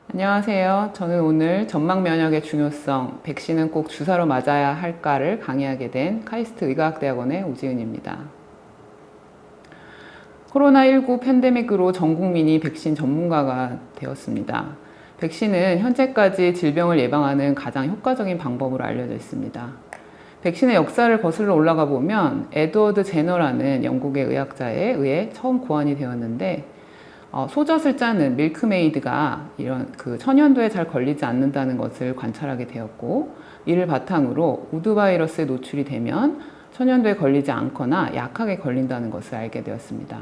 안녕하세요. 저는 오늘 점막 면역의 중요성, 백신은 꼭 주사로 맞아야 할까를 강의하게 된 카이스트 의과학대학원의 오지은입니다. 코로나19 팬데믹으로 전 국민이 백신 전문가가 되었습니다. 백신은 현재까지 질병을 예방하는 가장 효과적인 방법으로 알려져 있습니다. 백신의 역사를 거슬러 올라가 보면 에드워드 제너라는 영국의 의학자에 의해 처음 고안이 되었는데 소젖을 짜는 밀크메이드가 이런 천연도에 잘 걸리지 않는다는 것을 관찰하게 되었고, 이를 바탕으로 우드 바이러스에 노출이 되면 천연도에 걸리지 않거나 약하게 걸린다는 것을 알게 되었습니다.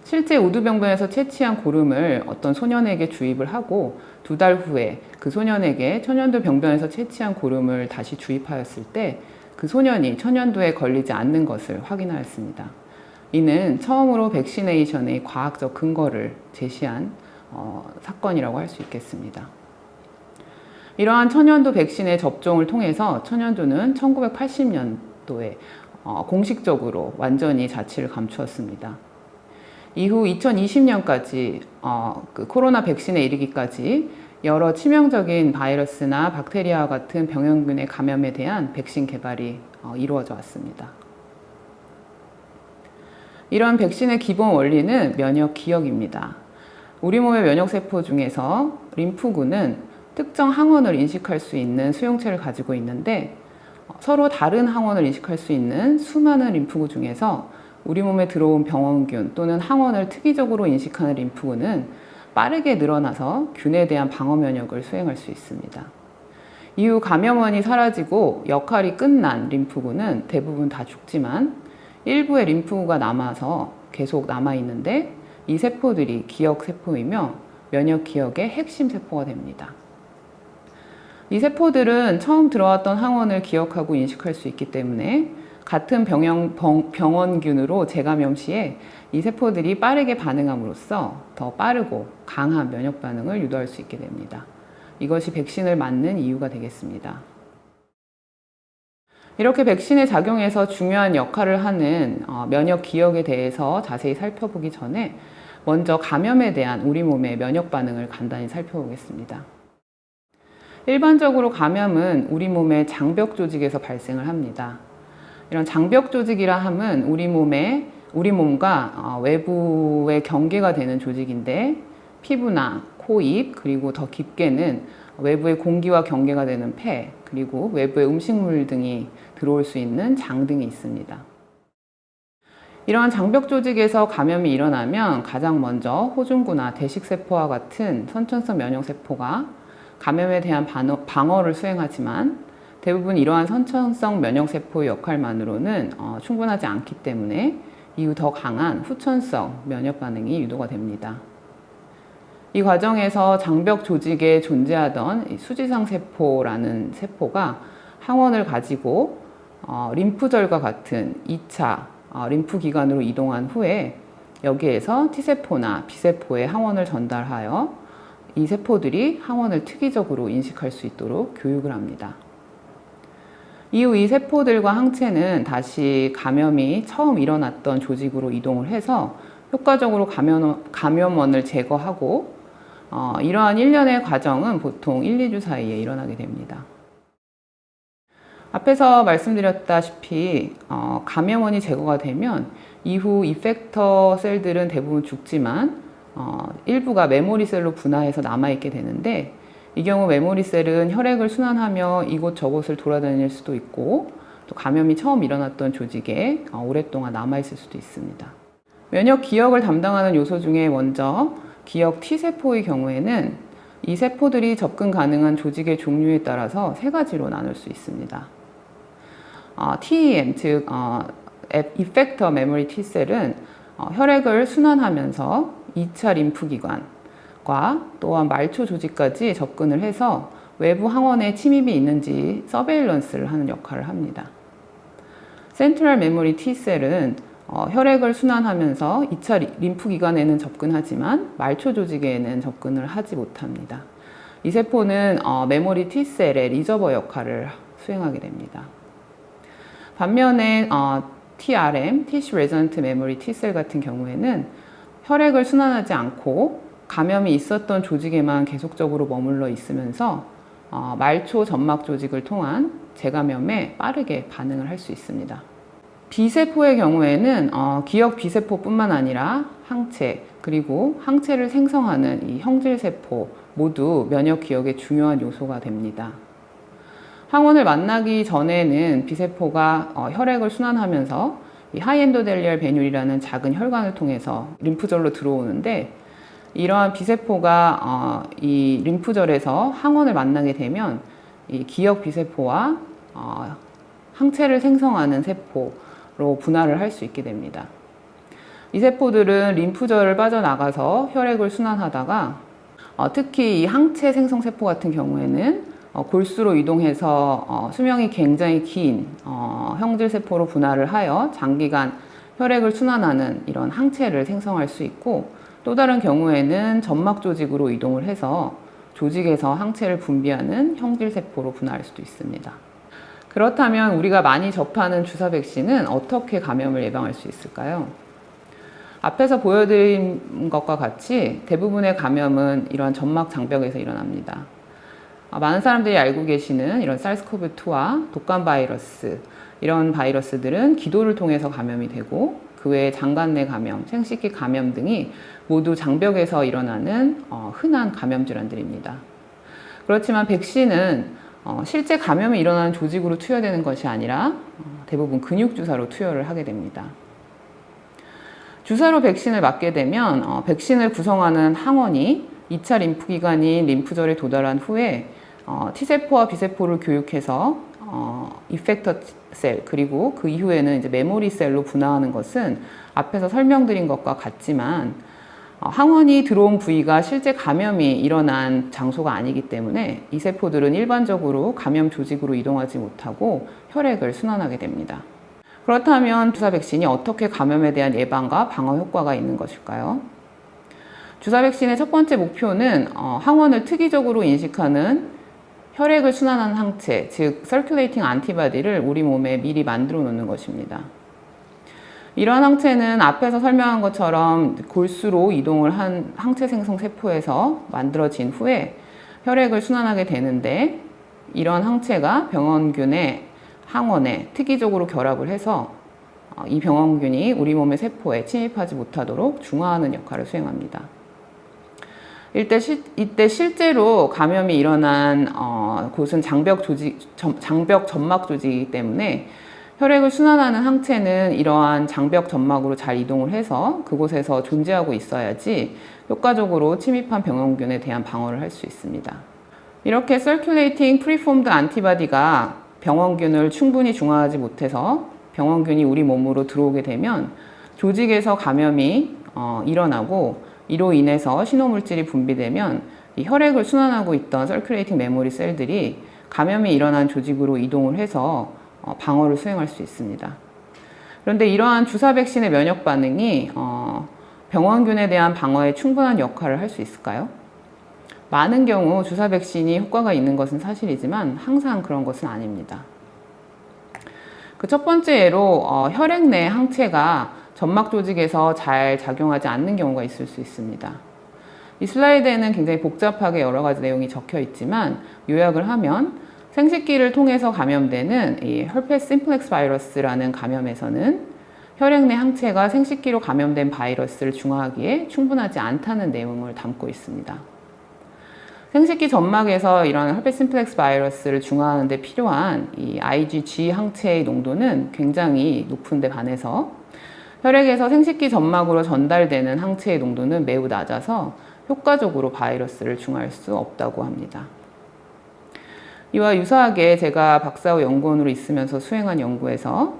실제 우두병변에서 채취한 고름을 어떤 소년에게 주입을 하고 2달 후에 그 소년에게 천연도 병변에서 채취한 고름을 다시 주입하였을 때 그 소년이 천연도에 걸리지 않는 것을 확인하였습니다. 이는 처음으로 백시네이션의 과학적 근거를 제시한 사건이라고 할 수 있겠습니다. 이러한 천연도 백신의 접종을 통해서 천연도는 1980년도에 공식적으로 완전히 자취를 감추었습니다. 이후 2020년까지 코로나 백신에 이르기까지 여러 치명적인 바이러스나 박테리아와 같은 병원균의 감염에 대한 백신 개발이 이루어져 왔습니다. 이런 백신의 기본 원리는 면역 기억입니다. 우리 몸의 면역세포 중에서 림프구는 특정 항원을 인식할 수 있는 수용체를 가지고 있는데, 서로 다른 항원을 인식할 수 있는 수많은 림프구 중에서 우리 몸에 들어온 병원균 또는 항원을 특이적으로 인식하는 림프구는 빠르게 늘어나서 균에 대한 방어 면역을 수행할 수 있습니다. 이후 감염원이 사라지고 역할이 끝난 림프구는 대부분 다 죽지만 일부의 림프구가 남아서 계속 남아있는데, 이 세포들이 기억세포이며 면역 기억의 핵심 세포가 됩니다. 이 세포들은 처음 들어왔던 항원을 기억하고 인식할 수 있기 때문에 같은 병원균으로 재감염 시에 이 세포들이 빠르게 반응함으로써 더 빠르고 강한 면역 반응을 유도할 수 있게 됩니다. 이것이 백신을 맞는 이유가 되겠습니다. 이렇게 백신의 작용에서 중요한 역할을 하는 면역 기억에 대해서 자세히 살펴보기 전에 먼저 감염에 대한 우리 몸의 면역 반응을 간단히 살펴보겠습니다. 일반적으로 감염은 우리 몸의 장벽 조직에서 발생을 합니다. 이런 장벽 조직이라 함은 우리 몸과 외부의 경계가 되는 조직인데, 피부나 코, 입, 그리고 더 깊게는 외부의 공기와 경계가 되는 폐, 그리고 외부의 음식물 등이 들어올 수 있는 장 등이 있습니다. 이러한 장벽 조직에서 감염이 일어나면 가장 먼저 호중구나 대식세포와 같은 선천성 면역세포가 감염에 대한 방어를 수행하지만, 대부분 이러한 선천성 면역세포의 역할만으로는 충분하지 않기 때문에 이후 더 강한 후천성 면역 반응이 유도가 됩니다. 이 과정에서 장벽 조직에 존재하던 수지성 세포라는 세포가 항원을 가지고 림프절과 같은 2차 림프기관으로 이동한 후에 여기에서 T세포나 B세포에 항원을 전달하여 이 세포들이 항원을 특이적으로 인식할 수 있도록 교육을 합니다. 이후 이 세포들과 항체는 다시 감염이 처음 일어났던 조직으로 이동을 해서 효과적으로 감염원을 제거하고, 이러한 일련의 과정은 보통 1, 2주 사이에 일어나게 됩니다. 앞에서 말씀드렸다시피 감염원이 제거가 되면 이후 이펙터 셀들은 대부분 죽지만 일부가 메모리셀로 분화해서 남아있게 되는데, 이 경우 메모리셀은 혈액을 순환하며 이곳저곳을 돌아다닐 수도 있고, 또 감염이 처음 일어났던 조직에 오랫동안 남아있을 수도 있습니다. 면역 기억을 담당하는 요소 중에 먼저 기억 T세포의 경우에는 이 세포들이 접근 가능한 조직의 종류에 따라서 3가지로 나눌 수 있습니다. TEM, 즉 Effector Memory T셀은 혈액을 순환하면서 2차 림프기관과 또한 말초 조직까지 접근을 해서 외부 항원에 침입이 있는지 서베일런스를 하는 역할을 합니다. 센트럴 메모리 T셀은 혈액을 순환하면서 2차 림프기관에는 접근하지만 말초 조직에는 접근을 하지 못합니다. 이 세포는 메모리 T셀의 리저버 역할을 수행하게 됩니다. 반면에 TRM, Tissue Resonant Memory T셀 같은 경우에는 혈액을 순환하지 않고 감염이 있었던 조직에만 계속적으로 머물러 있으면서 말초 점막 조직을 통한 재감염에 빠르게 반응을 할 수 있습니다. B세포의 경우에는 기역 B세포뿐만 아니라 항체, 그리고 항체를 생성하는 이 형질세포 모두 면역 기억의 중요한 요소가 됩니다. 항원을 만나기 전에는 B세포가 혈액을 순환하면서 이 하이엔도델리얼 베듈이라는 작은 혈관을 통해서 림프절로 들어오는데, 이러한 B세포가 이 림프절에서 항원을 만나게 되면 이 기역 B세포와 항체를 생성하는 세포로 분할을 할 수 있게 됩니다. 이 세포들은 림프절을 빠져나가서 혈액을 순환하다가 특히 이 항체 생성 세포 같은 경우에는 골수로 이동해서 수명이 굉장히 긴 형질 세포로 분할을 하여 장기간 혈액을 순환하는 이런 항체를 생성할 수 있고, 또 다른 경우에는 점막 조직으로 이동을 해서 조직에서 항체를 분비하는 형질 세포로 분할할 수도 있습니다. 그렇다면 우리가 많이 접하는 주사 백신은 어떻게 감염을 예방할 수 있을까요? 앞에서 보여드린 것과 같이 대부분의 감염은 이런 점막 장벽에서 일어납니다. 많은 사람들이 알고 계시는 이런 사르스코브2와 독감 바이러스, 이런 바이러스들은 기도를 통해서 감염이 되고, 그 외에 장관 내 감염, 생식기 감염 등이 모두 장벽에서 일어나는 흔한 감염 질환들입니다. 그렇지만 백신은 실제 감염이 일어나는 조직으로 투여되는 것이 아니라 대부분 근육주사로 투여를 하게 됩니다. 주사로 백신을 맞게 되면 백신을 구성하는 항원이 2차 림프기관인 림프절에 도달한 후에 T세포와 B세포를 교육해서 이펙터 셀, 그리고 그 이후에는 이제 메모리 셀로 분화하는 것은 앞에서 설명드린 것과 같지만 항원이 들어온 부위가 실제 감염이 일어난 장소가 아니기 때문에 이 세포들은 일반적으로 감염 조직으로 이동하지 못하고 혈액을 순환하게 됩니다. 그렇다면 주사 백신이 어떻게 감염에 대한 예방과 방어 효과가 있는 것일까요? 주사 백신의 첫 번째 목표는 항원을 특이적으로 인식하는 혈액을 순환하는 항체, 즉 서큘레이팅 안티바디를 우리 몸에 미리 만들어 놓는 것입니다. 이러한 항체는 앞에서 설명한 것처럼 골수로 이동을 한 항체 생성 세포에서 만들어진 후에 혈액을 순환하게 되는데, 이런 항체가 병원균의 항원에 특이적으로 결합을 해서 이 병원균이 우리 몸의 세포에 침입하지 못하도록 중화하는 역할을 수행합니다. 이때 실제로 감염이 일어난 곳은 장벽 점막 조직이기 때문에 혈액을 순환하는 항체는 이러한 장벽 점막으로 잘 이동을 해서 그곳에서 존재하고 있어야지 효과적으로 침입한 병원균에 대한 방어를 할 수 있습니다. 이렇게 circulating preformed 안티바디가 병원균을 충분히 중화하지 못해서 병원균이 우리 몸으로 들어오게 되면 조직에서 감염이 일어나고, 이로 인해서 신호물질이 분비되면 이 혈액을 순환하고 있던 circulating memory 셀들이 감염이 일어난 조직으로 이동을 해서 방어를 수행할 수 있습니다. 그런데 이러한 주사 백신의 면역 반응이 병원균에 대한 방어에 충분한 역할을 할 수 있을까요? 많은 경우 주사 백신이 효과가 있는 것은 사실이지만 항상 그런 것은 아닙니다. 그 첫 번째 예로 혈액 내 항체가 점막 조직에서 잘 작용하지 않는 경우가 있을 수 있습니다. 이 슬라이드에는 굉장히 복잡하게 여러 가지 내용이 적혀 있지만 요약을 하면, 생식기를 통해서 감염되는 이 herpes simplex 바이러스라는 감염에서는 혈액 내 항체가 생식기로 감염된 바이러스를 중화하기에 충분하지 않다는 내용을 담고 있습니다. 생식기 점막에서 이런 herpes simplex 바이러스를 중화하는 데 필요한 이 IgG 항체의 농도는 굉장히 높은데 반해서 혈액에서 생식기 점막으로 전달되는 항체의 농도는 매우 낮아서 효과적으로 바이러스를 중화할 수 없다고 합니다. 이와 유사하게 제가 박사 후 연구원으로 있으면서 수행한 연구에서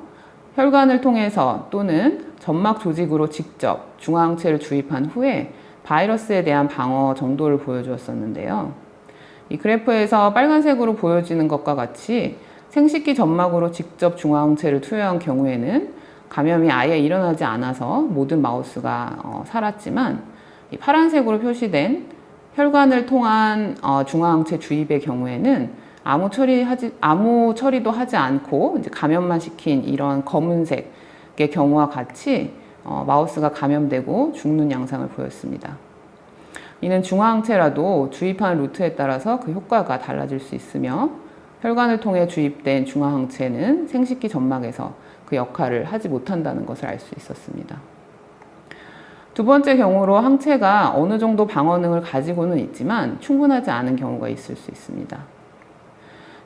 혈관을 통해서 또는 점막 조직으로 직접 중화항체를 주입한 후에 바이러스에 대한 방어 정도를 보여주었었는데요. 이 그래프에서 빨간색으로 보여지는 것과 같이 생식기 점막으로 직접 중화항체를 투여한 경우에는 감염이 아예 일어나지 않아서 모든 마우스가 살았지만, 이 파란색으로 표시된 혈관을 통한 중화항체 주입의 경우에는 아무 처리도 하지 않고 이제 감염만 시킨 이런 검은색의 경우와 같이 마우스가 감염되고 죽는 양상을 보였습니다. 이는 중화항체라도 주입하는 루트에 따라서 그 효과가 달라질 수 있으며 혈관을 통해 주입된 중화항체는 생식기 점막에서 그 역할을 하지 못한다는 것을 알 수 있었습니다. 두 번째 경우로 항체가 어느 정도 방어능을 가지고는 있지만 충분하지 않은 경우가 있을 수 있습니다.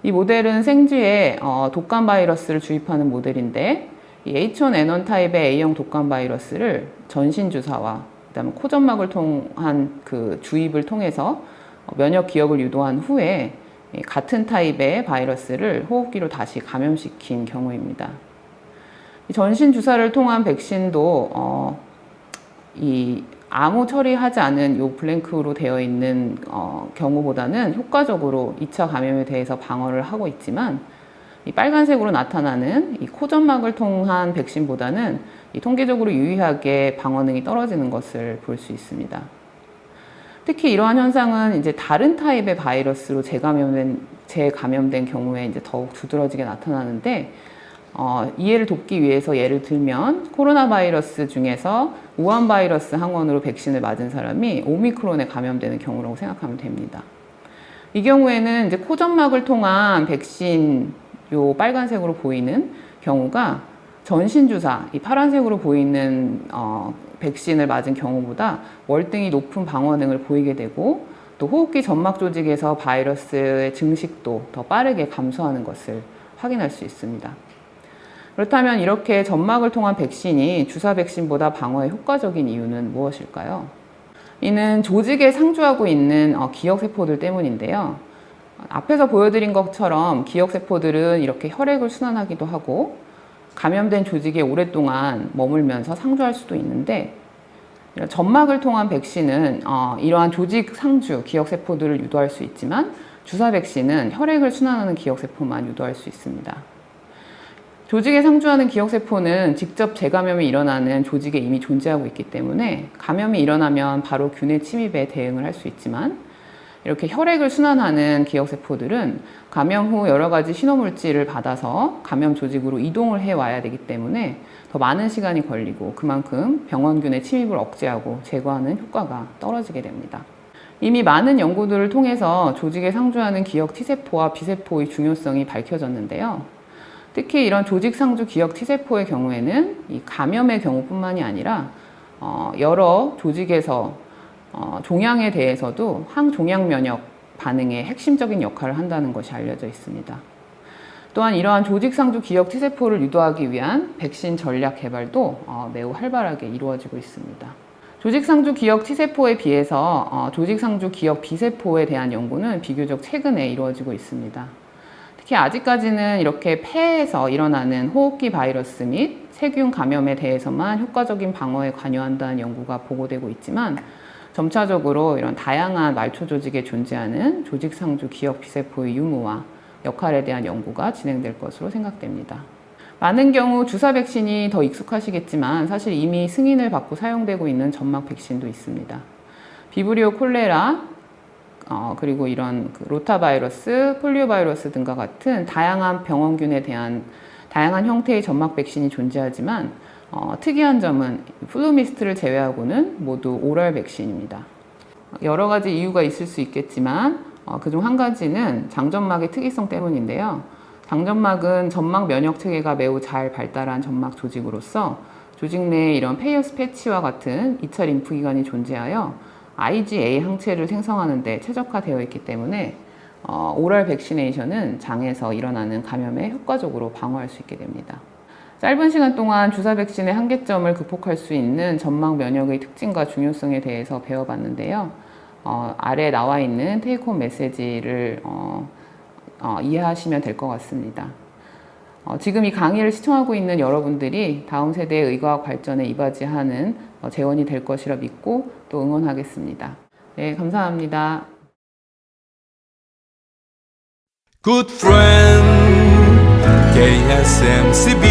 이 모델은 생쥐에 독감 바이러스를 주입하는 모델인데 이 H1N1 타입의 A형 독감 바이러스를 전신 주사와 그다음에 코점막을 통한 그 주입을 통해서 면역 기억을 유도한 후에 같은 타입의 바이러스를 호흡기로 다시 감염시킨 경우입니다. 이 전신 주사를 통한 백신도 이 아무 처리하지 않은 요 블랭크로 되어 있는 경우보다는 효과적으로 2차 감염에 대해서 방어를 하고 있지만 이 빨간색으로 나타나는 이 코점막을 통한 백신보다는 이 통계적으로 유의하게 방어능이 떨어지는 것을 볼 수 있습니다. 특히 이러한 현상은 이제 다른 타입의 바이러스로 재감염된 경우에 이제 더욱 두드러지게 나타나는데 이해를 돕기 위해서 예를 들면 코로나 바이러스 중에서 우한 바이러스 항원으로 백신을 맞은 사람이 오미크론에 감염되는 경우라고 생각하면 됩니다. 이 경우에는 이제 코점막을 통한 백신 요 빨간색으로 보이는 경우가 전신 주사 이 파란색으로 보이는 백신을 맞은 경우보다 월등히 높은 방어능을 보이게 되고 또 호흡기 점막 조직에서 바이러스의 증식도 더 빠르게 감소하는 것을 확인할 수 있습니다. 그렇다면 이렇게 점막을 통한 백신이 주사 백신보다 방어에 효과적인 이유는 무엇일까요? 이는 조직에 상주하고 있는 기억세포들 때문인데요. 앞에서 보여드린 것처럼 기억세포들은 이렇게 혈액을 순환하기도 하고 감염된 조직에 오랫동안 머물면서 상주할 수도 있는데 점막을 통한 백신은 이러한 조직 상주 기억세포들을 유도할 수 있지만 주사 백신은 혈액을 순환하는 기억세포만 유도할 수 있습니다. 조직에 상주하는 기억세포는 직접 재감염이 일어나는 조직에 이미 존재하고 있기 때문에 감염이 일어나면 바로 균의 침입에 대응을 할 수 있지만 이렇게 혈액을 순환하는 기억세포들은 감염 후 여러 가지 신호물질을 받아서 감염 조직으로 이동을 해와야 되기 때문에 더 많은 시간이 걸리고 그만큼 병원균의 침입을 억제하고 제거하는 효과가 떨어지게 됩니다. 이미 많은 연구들을 통해서 조직에 상주하는 기억 T세포와 B세포의 중요성이 밝혀졌는데요. 특히 이런 조직상주 기억 T세포의 경우에는 이 감염의 경우뿐만이 아니라 여러 조직에서 종양에 대해서도 항종양 면역 반응의 핵심적인 역할을 한다는 것이 알려져 있습니다. 또한 이러한 조직상주 기억 T세포를 유도하기 위한 백신 전략 개발도 매우 활발하게 이루어지고 있습니다. 조직상주 기억 T세포에 비해서 조직상주 기억 B세포에 대한 연구는 비교적 최근에 이루어지고 있습니다. 특히 아직까지는 이렇게 폐에서 일어나는 호흡기 바이러스 및 세균 감염에 대해서만 효과적인 방어에 관여한다는 연구가 보고되고 있지만 점차적으로 이런 다양한 말초 조직에 존재하는 조직상주 기억 B세포의 유무와 역할에 대한 연구가 진행될 것으로 생각됩니다. 많은 경우 주사 백신이 더 익숙하시겠지만 사실 이미 승인을 받고 사용되고 있는 점막 백신도 있습니다. 비브리오 콜레라, 그리고 이런 로타바이러스, 폴리오바이러스 등과 같은 다양한 병원균에 대한 다양한 형태의 점막 백신이 존재하지만 특이한 점은 플루미스트를 제외하고는 모두 오럴 백신입니다. 여러 가지 이유가 있을 수 있겠지만 그중 한 가지는 장점막의 특이성 때문인데요. 장점막은 점막 면역 체계가 매우 잘 발달한 점막 조직으로서 조직 내에 이런 페이어스 패치와 같은 2차 림프기관이 존재하여 IgA 항체를 생성하는 데 최적화되어 있기 때문에 오럴 백시네이션은 장에서 일어나는 감염에 효과적으로 방어할 수 있게 됩니다. 짧은 시간 동안 주사 백신의 한계점을 극복할 수 있는 점막 면역의 특징과 중요성에 대해서 배워봤는데요. 아래에 나와 있는 테이크홈 메시지를 이해하시면 될 것 같습니다. 지금 이 강의를 시청하고 있는 여러분들이 다음 세대의 의과학 발전에 이바지하는 재원이 될 것이라 믿고 또 응원하겠습니다. 네, 감사합니다. Good friend, KSMCB,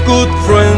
good friend.